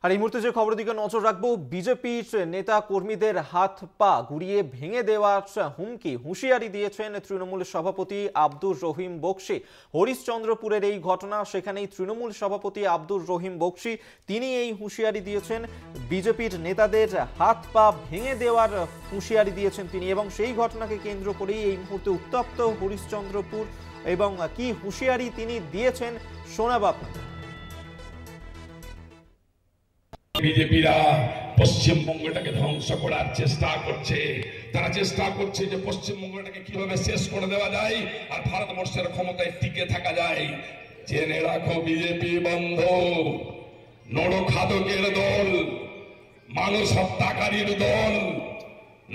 আর এই মুহূর্তে যে খবরের দিকে নজর রাখবো, বিজেপির নেতা কর্মীদের হাত পা গুড়িয়ে ভেঙে দেওয়ার হুঁশিয়ারি দিয়েছেন তৃণমূল সভাপতি আব্দুর রহিম বক্সি। হরিশ্চন্দ্রপুরের এই ঘটনা, সেখানেই তৃণমূল সভাপতি আব্দুর রহিম বক্সি তিনি এই হুঁশিয়ারি দিয়েছেন। বিজেপির নেতাদের হাত পা ভেঙে দেওয়ার হুঁশিয়ারি দিয়েছেন তিনি, এবং সেই ঘটনাকে কেন্দ্র করেই এই মুহূর্তে উত্তপ্ত হরিশ্চন্দ্রপুর। এবং কি হুঁশিয়ারি তিনি দিয়েছেন শোনাব আপনাদের। বিজেপিরা পশ্চিমবঙ্গটাকে ধ্বংস করার চেষ্টা করছে। তারা চেষ্টা করছে যে পশ্চিমবঙ্গটাকে কিভাবে শেষ করে দেওয়া যায় আর ভারতবর্ষের ক্ষমতায় টিকে থাকা যায়। জেনে রাখো, বিজেপি বন্ধ, নরখাদকের দল, মানুষ হত্যাকারীর দল।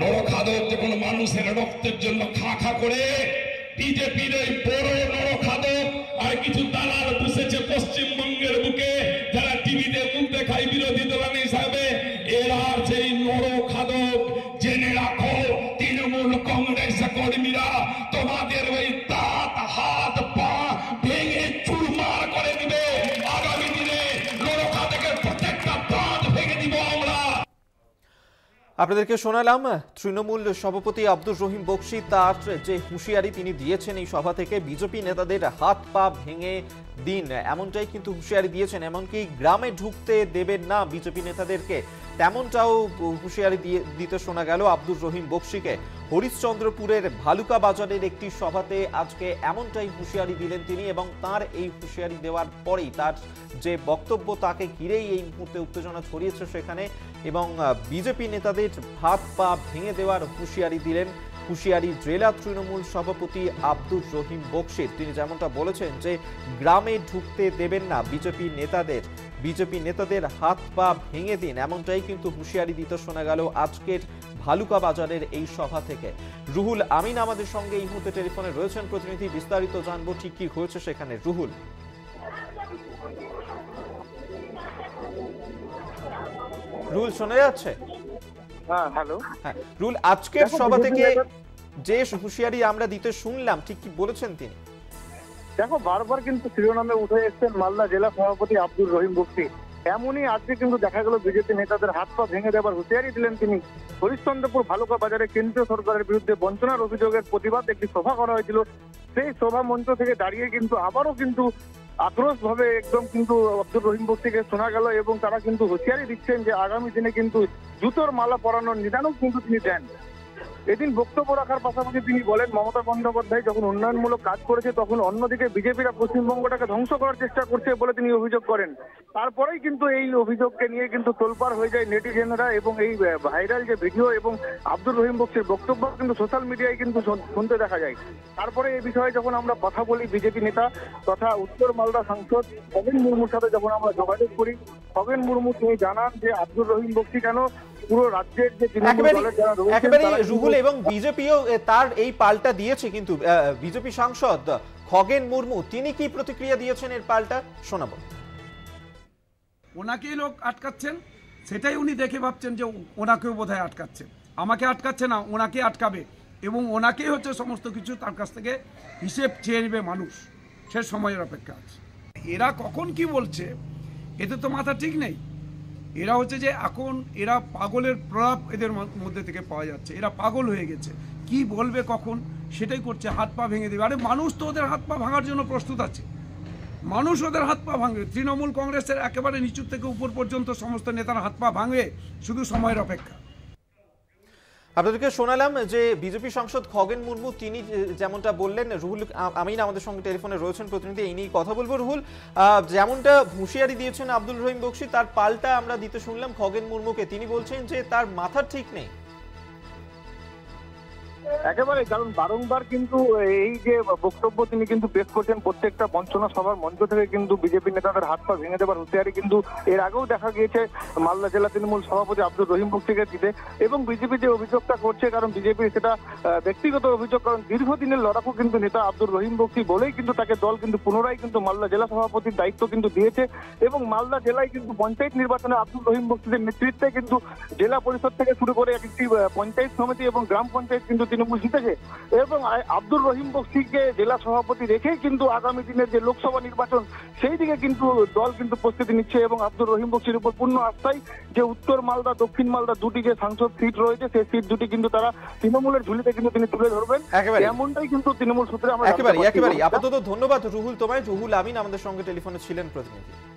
নরখাদক যখন মানুষের রক্তের জন্য খা খা করে, বিজেপির এই বড় নরখাদক আর কিছু দালাল বসেছে পশ্চিমবঙ্গের বুকে, যারা টিভিতে মুখ দেখায় বিরোধী দলানি হিসাবে। এরা সেই নরখাদক। জেনে রাখো, তৃণমূল কংগ্রেস কর্মীরা তোমাদের ওই দাঁত হাত পা ভেঙে চুরমার করে দিবে। আগামী দিনে নরখাদকের প্রত্যেকটা দাঁত ভেঙে দিব আমরা। আপনাদেরকে শোনালাম তৃণমূল সভাপতি আব্দুর রহিম বক্সি তার যে হুঁশিয়ারি তিনি দিয়েছেন এই সভা থেকে, বিজেপি নেতাদের হাত পা ভেঙে দিন এমনটাই কিন্তু হুঁশিয়ারি দিয়েছেন। এমনকি গ্রামে ঢুকতে দেবেন না বিজেপি নেতাদেরকে, তেমনটাও হুঁশিয়ারি দিতে শোনা গেল আব্দুর রহিম বক্সিকে। হরিশ্চন্দ্রপুরের ভালুকা বাজারের একটি সভাতে আজকে এমনটাই হুঁশিয়ারি দিলেন তিনি, এবং তার এই হুঁশিয়ারি দেওয়ার পরেই তার যে বক্তব্য তাকে ঘিরেই এই মুহূর্তে উত্তেজনা ছড়িয়েছে সেখানে, এবং বিজেপি নেতাদের হাত পা ভেঙে দেওয়ার হুঁশিয়ারি দিলেন হুঁশিয়ারি জেলা তৃণমূল সভাপতি আব্দুর রহিম বক্সির। তিনি যেমনটা বলেছেন যে গ্রামে ঢুকতে দেবেন না বিজেপি নেতাদের হাত পা ভেঙে দিন, এমনটাই কিন্তু হুঁশিয়ারি দিতে শোনা গেল আজকের ভালুকা বাজারের এই সভা থেকে। রুহুল আমিন আমাদের সঙ্গে এই মুহূর্তে টেলিফোনে রয়েছেন প্রতিনিধি, বিস্তারিত জানবো ঠিক কি হয়েছে সেখানে। রুহুল শোনা যাচ্ছে? হ্যাঁ, হ্যালো। হ্যাঁ রুহুল, আজকের সভা থেকে যে হুঁশিয়ারি আমরা দিতে শুনলাম ঠিক কি বলেছেন তিনি? দেখো, বারবার কিন্তু শিরোনামে উঠে এসেছেন মালদা জেলা সভাপতি আব্দুর রহিম বক্সি। এমনই আজকে কিন্তু দেখা গেল বিজেপি নেতাদের হাত পা ভেঙে দেওয়ার হুঁশিয়ারি দিলেন তিনি। হরিশ্চন্দ্রপুর ভালুকা বাজারে কেন্দ্রীয় সরকারের বিরুদ্ধে বঞ্চনার অভিযোগের প্রতিবাদ একটি সভা করা হয়েছিল। সেই সভা মঞ্চ থেকে দাঁড়িয়ে কিন্তু আবারও কিন্তু আক্রোশ ভাবে একদম কিন্তু আব্দুর রহিম বক্সিকে শোনা গেল, এবং তারা কিন্তু হুঁশিয়ারি দিচ্ছেন যে আগামী দিনে কিন্তু জুতোর মালা পরানোর নিদানও কিন্তু তিনি দেন। এদিন বক্তব্য রাখার পাশাপাশি তিনি বলেন, মমতা বন্দ্যোপাধ্যায় যখন উন্নয়নমূলক কাজ করেছে তখন অন্যদিকে বিজেপিরা পশ্চিমবঙ্গটাকে ধ্বংস করার চেষ্টা করছে বলে তিনি অভিযোগ করেন। তারপরেই কিন্তু এই অভিযোগকে নিয়ে কিন্তু তোলপাড় হয়ে যায় নেটিজেনরা, এবং এই ভাইরাল যে ভিডিও এবং আব্দুর রহিম বক্সির বক্তব্য কিন্তু সোশ্যাল মিডিয়ায় কিন্তু শুনতে দেখা যায়। তারপরে এই বিষয়ে যখন আমরা কথা বলি বিজেপি নেতা তথা উত্তর মালদা সাংসদ খগেন মুর্মুর সাথে যখন আমরা যোগাযোগ করি, খগেন মুর্মু তিনি জানান যে আব্দুর রহিম বক্সি কেন পুরো রাজ্যের যে একেবারে রুহুল, এবং বিজেপিও তার এই পাল্টা দিয়েছে। কিন্তু বিজেপি সাংসদ খগেন মুর্মু তিনি কি প্রতিক্রিয়া দিয়েছেন এর পাল্টা শোনাবো। ওনাকেই লোক আটকাচ্ছেন, সেটাই উনি দেখে ভাবছেন যে ওনাকেও বোধহয় আটকাচ্ছে। আমাকে আটকাচ্ছে না, ওনাকে আটকাবে, এবং ওনাকেই হচ্ছে সমস্ত কিছু তার কাছ থেকে হিসেব চেয়ে নেবে মানুষ। সে সময়ের অপেক্ষা আছে। এরা কখন কি বলছে এতে তো মাথা ঠিক নেই। এরা হচ্ছে যে এখন এরা পাগলের প্রভাব এদের মধ্যে থেকে পাওয়া যাচ্ছে। এরা পাগল হয়ে গেছে, কি বলবে কখন সেটাই করছে, হাত পা ভেঙে দেবে। আরে মানুষ তো ওদের হাত পা ভাঙার জন্য প্রস্তুত আছে, মানুষ ওদের হাত পা ভাঙবে। তৃণমূল কংগ্রেসের একেবারে নিচু থেকে উপর পর্যন্ত সমস্ত নেতার হাত পা ভাঙবে, শুধু সময়ের অপেক্ষা। আপনাদেরকে শোনালাম যে বিজেপি সাংসদ খগেন মুর্মু তিনি যেমনটা বললেন। রুহুল আমিন আমাদের সঙ্গে টেলিফোনে রয়েছেন প্রতিনিধি, এই নিয়ে কথা বলবো। রুহুল, যেমনটা হুঁশিয়ারি দিয়েছেন আব্দুর রহিম বক্সি, তার পাল্টা আমরা দিতে শুনলাম খগেন মুর্মুকে। তিনি বলছেন যে তার মাথা ঠিক নেই। একেবারে, কারণ বারংবার কিন্তু এই যে বক্তব্য তিনি কিন্তু পেশ করছেন প্রত্যেকটা বঞ্চনা সভার মঞ্চ থেকে কিন্তু বিজেপি নেতাদের হাত পা ভেঙে দেওয়ার হুঁশিয়ারি কিন্তু এর আগেও দেখা গিয়েছে মালদা জেলা তৃণমূল সভাপতি আব্দুর রহিম বক্সিকে দিতে। এবং বিজেপি যে অভিযোগটা করছে, কারণ বিজেপি সেটা ব্যক্তিগত অভিযোগ, কারণ দীর্ঘদিনের লড়াকু কিন্তু নেতা আব্দুর রহিম বক্সি বলেই কিন্তু তাকে দল কিন্তু পুনরায় কিন্তু মালদা জেলা সভাপতির দায়িত্ব কিন্তু দিয়েছে। এবং মালদা জেলায় কিন্তু পঞ্চায়েত নির্বাচনে আব্দুর রহিম বক্সিদের নেতৃত্বে কিন্তু জেলা পরিষদ থেকে শুরু করে একটি পঞ্চায়েত সমিতি এবং গ্রাম পঞ্চায়েত কিন্তু তৃণমূল জিতেছে এবং আব্দুর রহিম বক্সিকে জেলা সভাপতি রেখেই কিন্তু আগামী দিনের যে লোকসভা নির্বাচন সেই দিকে কিন্তু দল কিন্তু প্রস্তুতি নিচ্ছে এবং আব্দুর রহিম বক্সির উপর পূর্ণ আস্থায় যে উত্তর মালদা দক্ষিণ মালদা দুটি যে সাংসদ সিট রয়েছে সেই সিট দুটি কিন্তু তারা তৃণমূলের ঝুলিতে কিন্তু তিনি তুলে ধরবেন। একেবারে। এমনটাই কিন্তু তৃণমূল সূত্রে আমরা একেবারে আপাতত ধন্যবাদ রুহুল তোমায়। রুহুল আমিন আমাদের সঙ্গে টেলিফোনে ছিলেন প্রতিনিধি।